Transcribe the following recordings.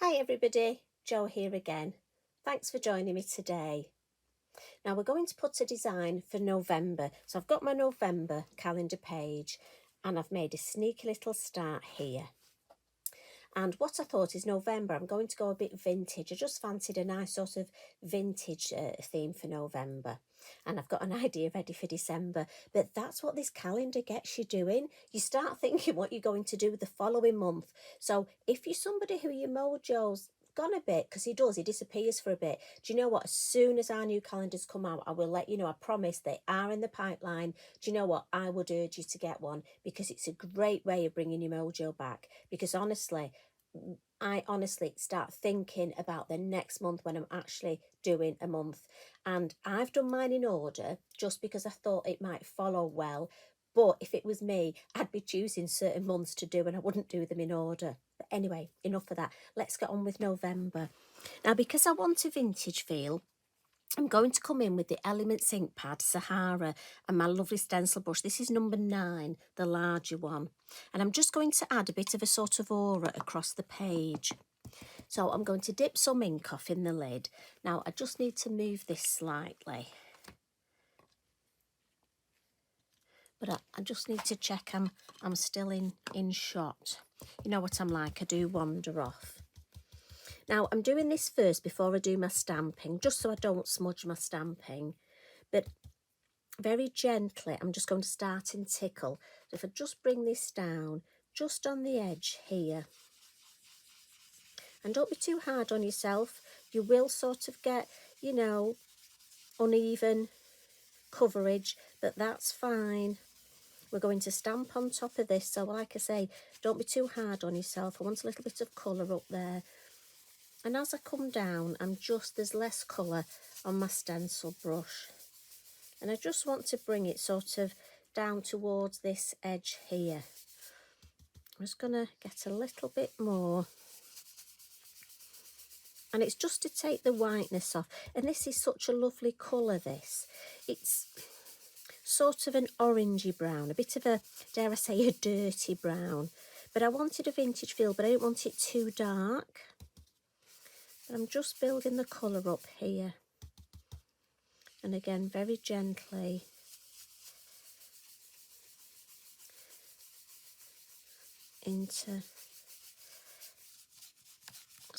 Hi everybody, Jo here again. Thanks for joining me today. Now we're going to put a design for November. So I've got my November calendar page and I've made a sneaky little start here. And what I thought is November, I'm going to go a bit vintage. I just fancied a nice sort of vintage theme for November. And I've got an idea ready for December. But that's what this calendar gets you doing. You start thinking what you're going to do the following month. So if you're somebody who your mojo's gone a bit, because he disappears for a bit. Do you know what? As soon as our new calendars come out, I will let you know. I promise they are in the pipeline. Do you know what? I would urge you to get one because it's a great way of bringing your mojo back. Because honestly, I honestly start thinking about the next month when I'm actually doing a month. And I've done mine in order just because I thought it might follow well. But if it was me, I'd be choosing certain months to do and I wouldn't do them in order. But anyway, enough of that. Let's get on with November. Now, because I want a vintage feel, I'm going to come in with the Elements ink pad Sahara and my lovely stencil brush. This is number 9, the larger one. And I'm just going to add a bit of a sort of aura across the page. So I'm going to dip some ink off in the lid. Now I just need to move this slightly. But I just need to check I'm still in shot. You know what I'm like, I do wander off. Now I'm doing this first before I do my stamping, just so I don't smudge my stamping. But very gently, I'm just going to start and tickle. So if I just bring this down, just on the edge here. And don't be too hard on yourself. You will sort of get, you know, uneven coverage, but that's fine. We're going to stamp on top of this. So like I say, don't be too hard on yourself. I want a little bit of colour up there. And as I come down, there's less colour on my stencil brush. And I just want to bring it sort of down towards this edge here. I'm just going to get a little bit more. And it's just to take the whiteness off. And this is such a lovely colour, this. It's sort of an orangey brown, a bit of a, dare I say, a dirty brown. But I wanted a vintage feel, but I didn't want it too dark. But I'm just building the colour up here. And again, very gently.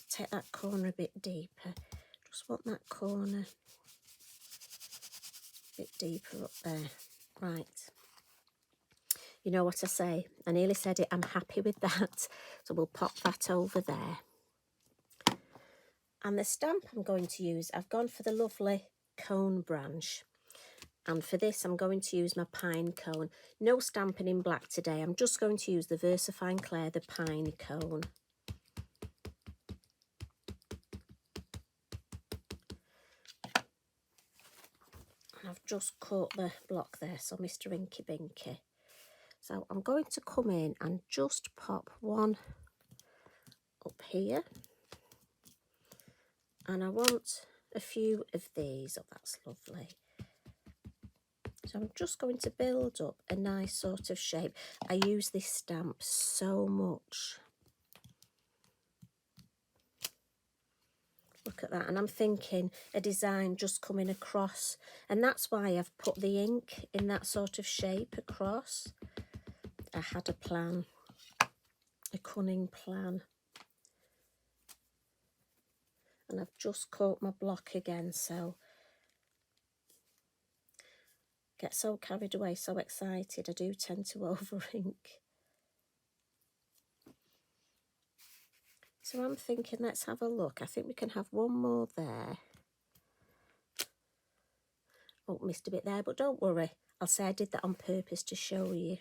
Take that corner a bit deeper. Just want that corner a bit deeper up there. Right. You know what I say? I nearly said it. I'm happy with that. So we'll pop that over there. And the stamp I'm going to use, I've gone for the lovely Cone Branch. And for this, I'm going to use my Pine Cone. No stamping in black today. I'm just going to use the VersaFine Clair, the Pine Cone. And I've just caught the block there, so Mr. Inky Binky. So I'm going to come in and just pop one up here. And I want a few of these. Oh, that's lovely. So I'm just going to build up a nice sort of shape. I use this stamp so much. Look at that. And I'm thinking a design just coming across. And that's why I've put the ink in that sort of shape across. I had a plan, a cunning plan. And I've just caught my block again, so get so carried away, so excited, I do tend to over ink. So I'm thinking, let's have a look. I think we can have one more there. Oh, missed a bit there, but don't worry. I'll say I did that on purpose to show you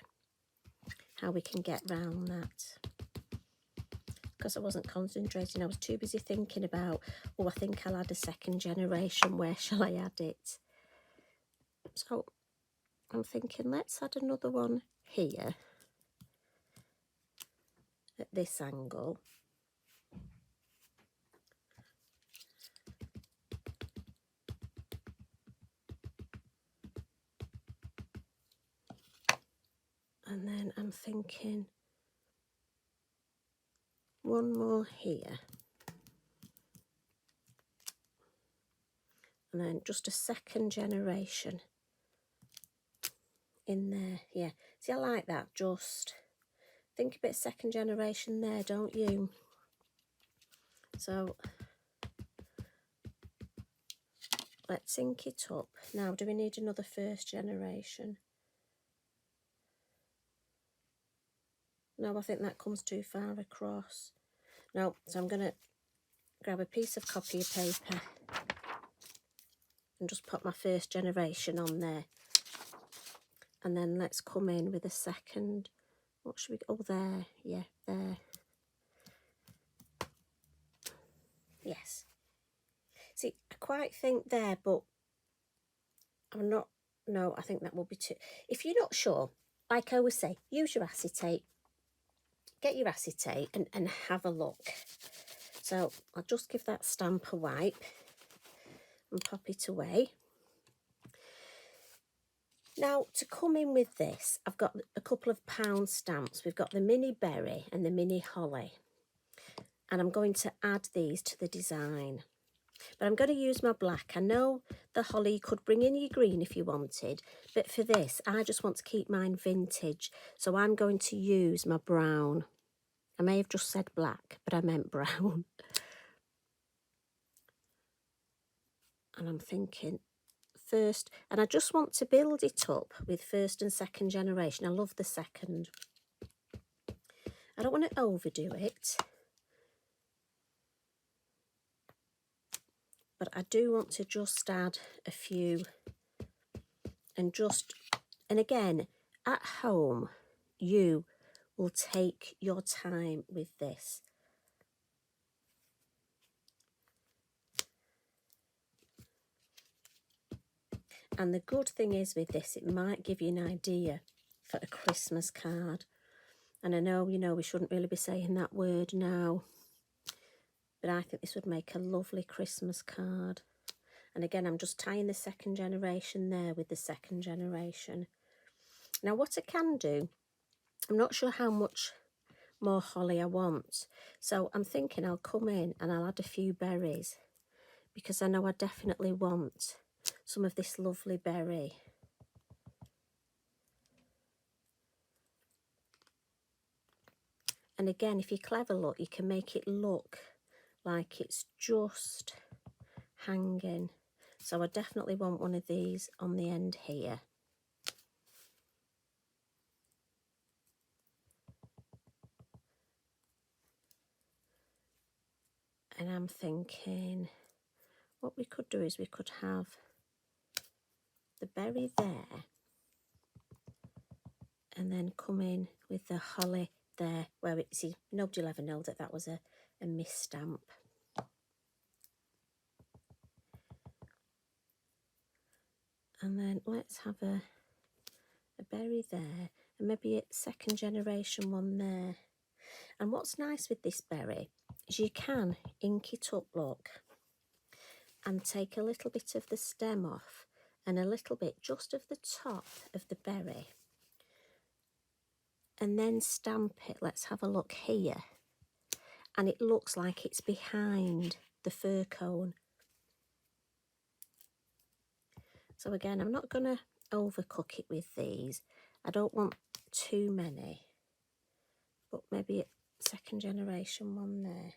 how we can get round that. Because I wasn't concentrating, I was too busy thinking about, oh, I think I'll add a second generation, where shall I add it? So I'm thinking, let's add another one here at this angle. And then I'm thinking one more here. And then just a second generation in there. Yeah, see, I like that. Just think a bit second generation there, don't you? So let's ink it up. Now, do we need another first generation? No, I think that comes too far across. No, so I'm going to grab a piece of copy paper and just put my first generation on there. And then let's come in with a second. What should we, oh, there, yeah, there. Yes. See, I quite think there, but I'm not, no, I think that will be too, if you're not sure, like I always say, use your acetate, get your acetate and have a look. So I'll just give that stamp a wipe and pop it away. Now, to come in with this, I've got a couple of pound stamps. We've got the mini berry and the mini holly. And I'm going to add these to the design. But I'm going to use my black. I know the holly, you could bring in your green if you wanted. But for this, I just want to keep mine vintage. So I'm going to use my brown. I may have just said black, but I meant brown. And I'm thinking first, and I just want to build it up with first and second generation. I love the second. I don't want to overdo it, but I do want to just add a few and again, at home, you will take your time with this. And the good thing is with this, it might give you an idea for a Christmas card. And I know, you know, we shouldn't really be saying that word now, but I think this would make a lovely Christmas card. And again, I'm just tying the second generation there with the second generation. Now, what I can do, I'm not sure how much more holly I want. So I'm thinking I'll come in and I'll add a few berries because I know I definitely want some of this lovely berry. And again, if you're clever, look, you can make it look like it's just hanging. So I definitely want one of these on the end here. And I'm thinking what we could do is we could have the berry there and then come in with the holly there, where it, see, nobody will ever know that that was a misstamp. And then let's have a berry there, and maybe a second generation one there. And what's nice with this berry is you can ink it up, look, and take a little bit of the stem off and a little bit just of the top of the berry. And then stamp it. Let's have a look here. And it looks like it's behind the fir cone. So again, I'm not going to overcook it with these. I don't want too many, but maybe a second generation one there.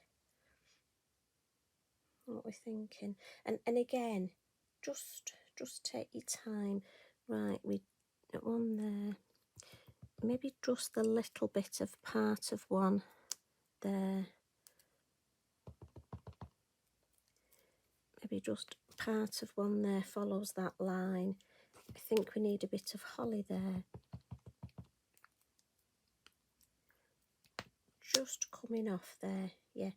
What we're thinking. And again, just take your time. Right, we got one there. Maybe just a little bit of part of one there. Maybe just part of one there follows that line. I think we need a bit of holly there. Just coming off there, yeah.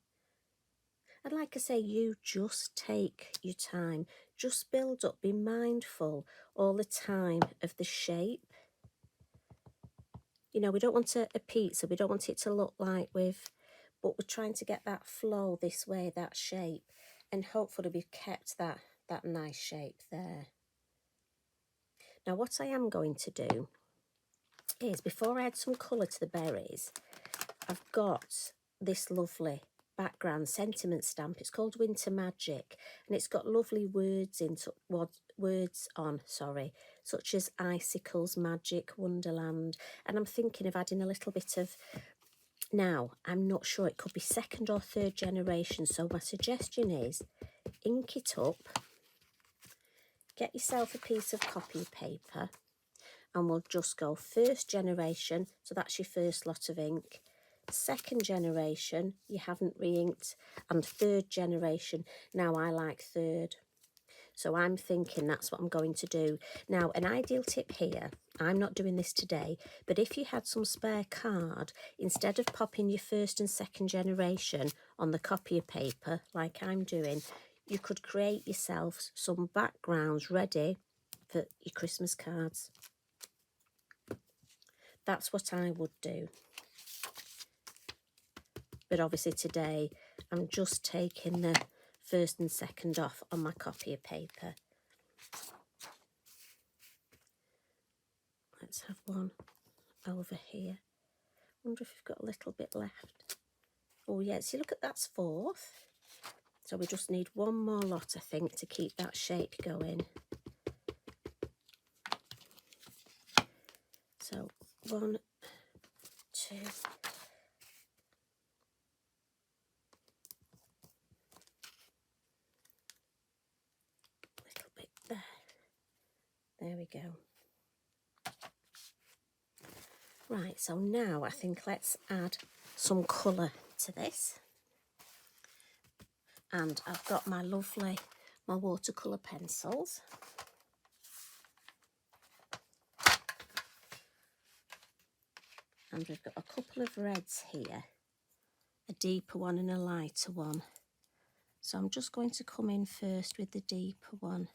And like I say, you just take your time. Just build up, be mindful all the time of the shape. You know, we don't want a pizza, we don't want it to look like but we're trying to get that flow this way, that shape. And hopefully we've kept that nice shape there. Now what I am going to do is, before I add some colour to the berries, I've got this lovely background sentiment stamp. It's called Winter Magic, and it's got lovely words on, such as icicles, magic, wonderland. And I'm thinking of adding a little bit of, now I'm not sure, it could be second or third generation, so my suggestion is ink it up, get yourself a piece of copy paper, and we'll just go first generation, so that's your first lot of ink, second generation, you haven't re-inked, and third generation. Now I like third, so I'm thinking that's what I'm going to do. Now, an ideal tip here, I'm not doing this today, but if you had some spare card, instead of popping your first and second generation on the copier paper like I'm doing, you could create yourself some backgrounds ready for your Christmas cards. That's what I would do. But obviously today I'm just taking the first and second off on my copier paper. Let's have one over here. Wonder if we've got a little bit left. Oh yeah, see, look at that's fourth. So we just need one more lot, I think, to keep that shape going. So 1, 2, little bit there. There we go. Right, so now I think let's add some colour to this. And I've got my watercolour pencils. And we've got a couple of reds here, a deeper one and a lighter one. So I'm just going to come in first with the deeper one.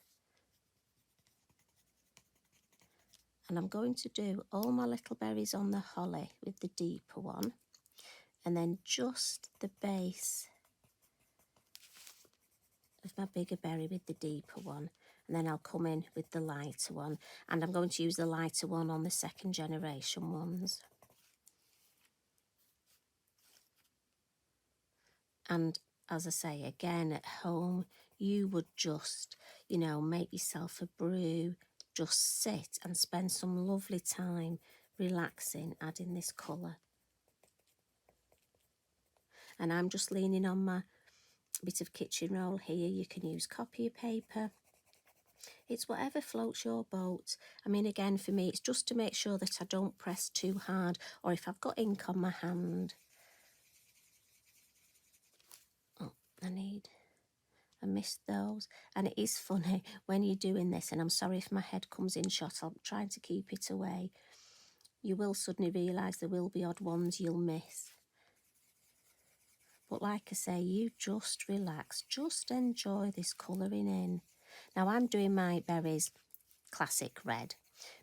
And I'm going to do all my little berries on the holly with the deeper one, and then just the base of my bigger berry with the deeper one, and then I'll come in with the lighter one, and I'm going to use the lighter one on the second generation ones. And as I say, again, at home, you would just, you know, make yourself a brew, just sit and spend some lovely time relaxing, adding this colour. And I'm just leaning on my bit of kitchen roll here. You can use copier paper. It's whatever floats your boat. I mean, again, for me, it's just to make sure that I don't press too hard, or if I've got ink on my hand. Oh, I missed those. And it is funny when you're doing this, and I'm sorry if my head comes in shot, I'm trying to keep it away. You will suddenly realise there will be odd ones you'll miss. But like I say, you just relax, just enjoy this colouring in. Now I'm doing my berries classic red,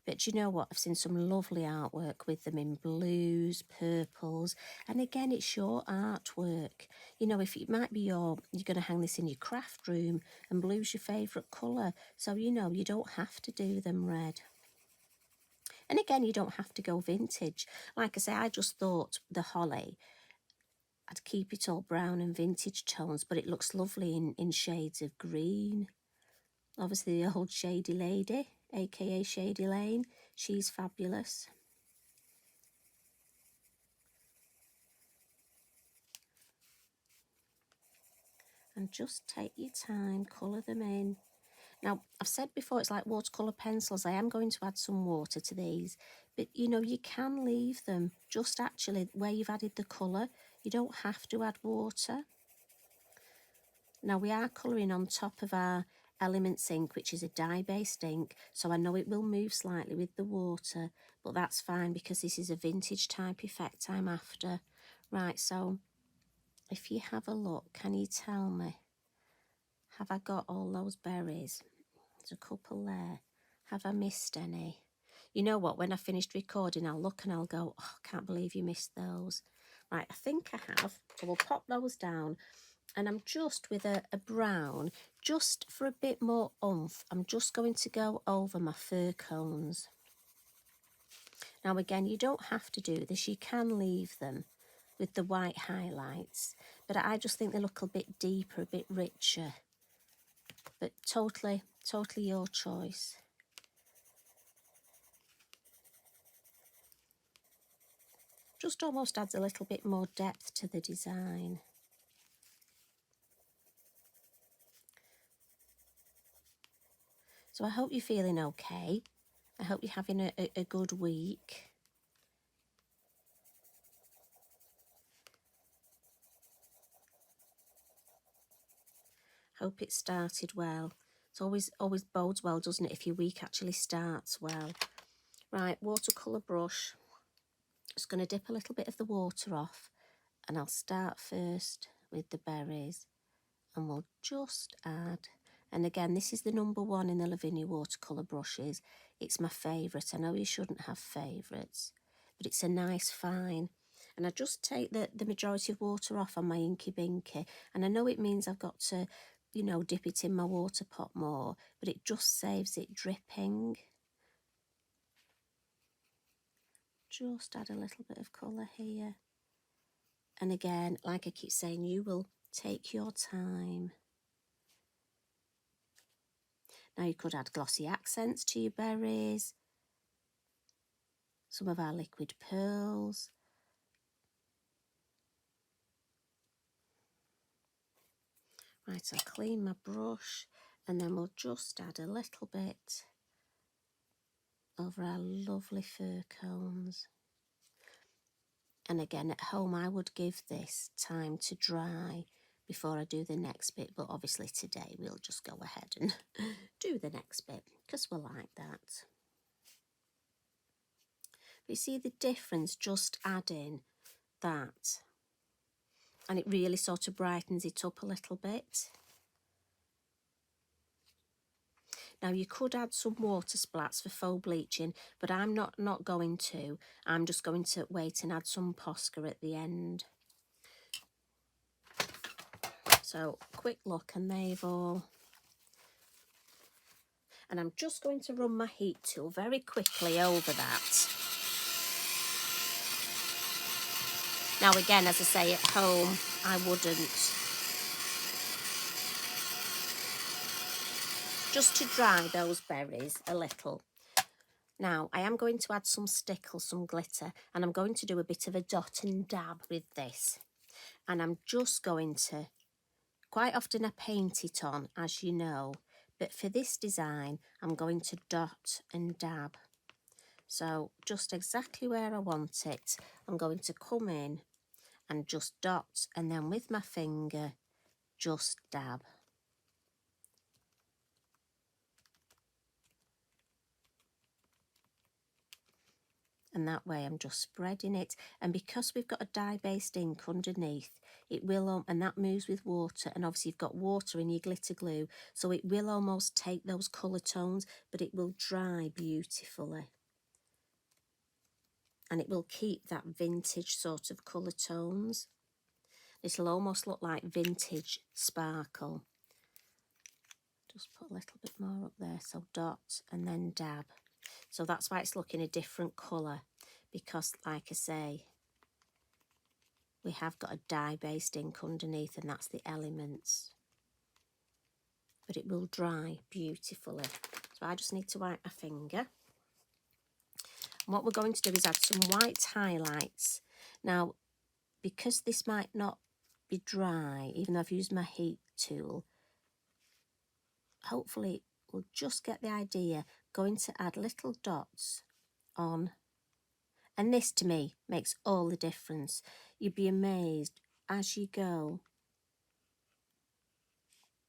but you know what, I've seen some lovely artwork with them in blues, purples, and again, it's your artwork. You know, if it might be you're going to hang this in your craft room, and blue's your favourite colour, so you know, you don't have to do them red. And again, you don't have to go vintage. Like I say, I just thought the holly, I'd keep it all brown and vintage tones, but it looks lovely in shades of green. Obviously the old Shady Lady, aka Shady Lane, she's fabulous. And just take your time, colour them in. Now, I've said before, it's like watercolour pencils. I am going to add some water to these, but you know, you can leave them just actually where you've added the colour. You don't have to add water. Now, we are colouring on top of our Elements ink, which is a dye-based ink, so I know it will move slightly with the water, but that's fine because this is a vintage type effect I'm after. Right, so if you have a look, can you tell me, have I got all those berries? There's a couple there. Have I missed any? You know what, when I finished recording, I'll look and I'll go, oh, I can't believe you missed those. Right, I think I have, so we'll pop those down. And I'm just with a brown, just for a bit more oomph, I'm just going to go over my fir cones. Now again, you don't have to do this, you can leave them with the white highlights, but I just think they look a bit deeper, a bit richer. But totally your choice. Just almost adds a little bit more depth to the design. So I hope you're feeling okay. I hope you're having a good week. Hope it started well. It's always bodes well, doesn't it, if your week actually starts well. Right, watercolour brush. Just going to dip a little bit of the water off, and I'll start first with the berries, and we'll just add, and again, this is the #1 in the Lavinia watercolour brushes. It's my favourite. I know you shouldn't have favourites, but it's a nice fine. And I just take the majority of water off on my Inky Binky, and I know it means I've got to, you know, dip it in my water pot more, but it just saves it dripping. Just add a little bit of colour here. And again, like I keep saying, you will take your time. Now you could add glossy accents to your berries, some of our liquid pearls. Right, I'll clean my brush, and then we'll just add a little bit over our lovely fir cones. And again, at home, I would give this time to dry before I do the next bit. But obviously today, we'll just go ahead and do the next bit because we're like that. But you see the difference just adding that. And it really sort of brightens it up a little bit. Now you could add some water splats for faux bleaching, but I'm not going to. I'm just going to wait and add some Posca at the end. So quick look, and they've all. And I'm just going to run my heat tool very quickly over that. Now again, as I say, at home, I wouldn't. Just to dry those berries a little. Now, I am going to add some stickles, some glitter, and I'm going to do a bit of a dot and dab with this. And I'm just going to, quite often I paint it on, as you know, but for this design, I'm going to dot and dab. So just exactly where I want it, I'm going to come in and just dot, and then with my finger, just dab. And that way I'm just spreading it. And because we've got a dye-based ink underneath, it will, and that moves with water, and obviously you've got water in your glitter glue, so it will almost take those colour tones, but it will dry beautifully. And it will keep that vintage sort of colour tones. It'll almost look like vintage sparkle. Just put a little bit more up there, so dot and then dab. So that's why it's looking a different colour, because like I say, we have got a dye-based ink underneath, and that's the elements. But it will dry beautifully. So I just need to wipe my finger. And what we're going to do is add some white highlights. Now, because this might not be dry, even though I've used my heat tool, hopefully we'll just get the idea. Going to add little dots on. And this, to me, makes all the difference. You'd be amazed as you go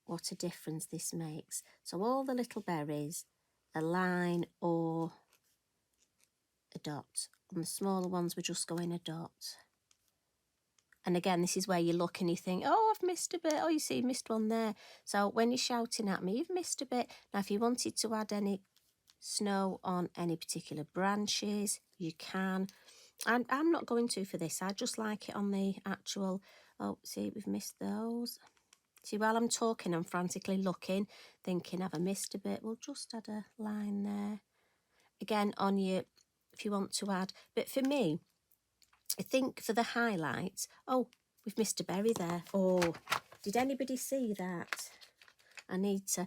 what a difference this makes. So all the little berries, a line or a dot. On the smaller ones, we're just going a dot. And again, this is where you look and you think, oh, I've missed a bit. Oh, you see, you missed one there. So when you're shouting at me, you've missed a bit. Now, if you wanted to add any snow on any particular branches, you can. I'm not going to for this. I just like it on the actual, oh, see, we've missed those. See, while I'm talking, I'm frantically looking, thinking, have I missed a bit? We'll just add a line there. Again, on your, if you want to add. But for me, I think for the highlights, oh, We've missed a berry there. Oh, did anybody see that? I need to,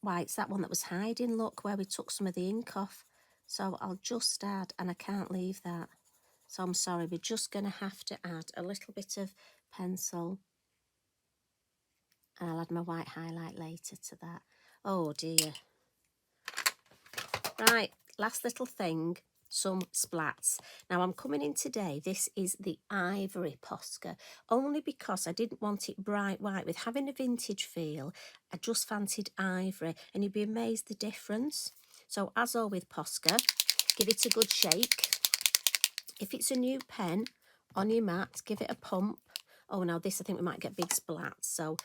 why it's that one that was hiding, look, where we took some of the ink off. So I'll just add, and I can't leave that. So I'm sorry, we're just going to have to add a little bit of pencil. And I'll add my white highlight later to that. Oh dear. Right, last little thing, some splats. Now I'm coming in today, this is the ivory Posca, only because I didn't want it bright white. With having a vintage feel, I just fancied ivory, and you'd be amazed the difference. So as always with Posca, give it a good shake. If it's a new pen on your mat, give it a pump. Oh, now this, I think we might get big splats, so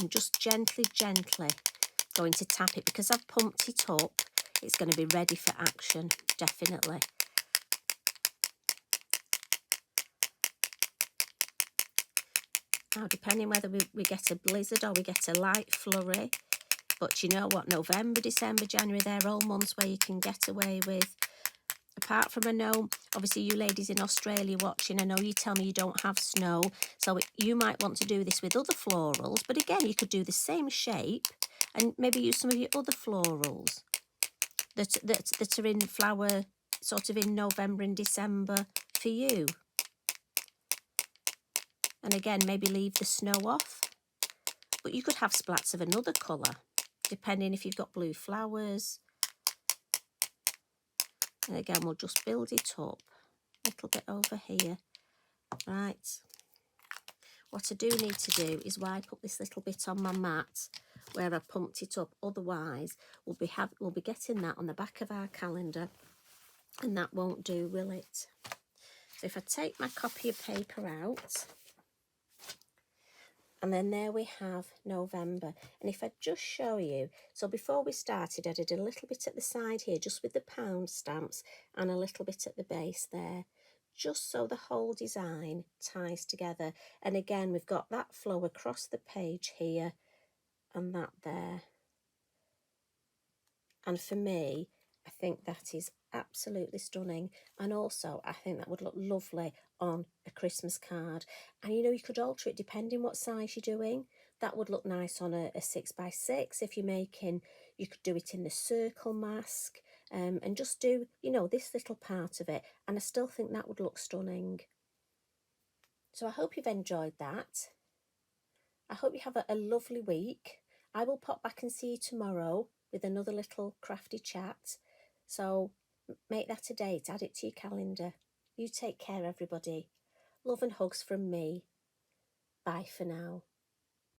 I'm just gently going to tap it. Because I've pumped it up, it's going to be ready for action, definitely. Now, depending whether we get a blizzard or we get a light flurry, but you know what, November, December, January, they're all months where you can get away with, apart from, I know, obviously you ladies in Australia watching, I know you tell me you don't have snow, so you might want to do this with other florals, but again, you could do the same shape and maybe use some of your other florals that are in flower sort of in November and December for you. And again, maybe leave the snow off. But you could have splats of another colour, depending if you've got blue flowers. And again, we'll just build it up a little bit over here. Right. What I do need to do is wipe up this little bit on my mat where I pumped it up. Otherwise, we'll be getting that on the back of our calendar, and that won't do, will it? So if I take my copy of paper out, and then there we have November. And if I just show you, so before we started, I did a little bit at the side here, just with the pound stamps, and a little bit at the base there, just so the whole design ties together. And again, we've got that flow across the page here, and that there. And for me, I think that is absolutely stunning. And also, I think that would look lovely on a Christmas card. And you know, you could alter it depending what size you're doing. That would look nice on a 6x6. If you're making, you could do it in the circle mask, and just do, you know, this little part of it. And I still think that would look stunning. So I hope you've enjoyed that. I hope you have a lovely week. I will pop back and see you tomorrow with another little crafty chat. So make that a date, add it to your calendar. You take care, everybody. Love and hugs from me. Bye for now.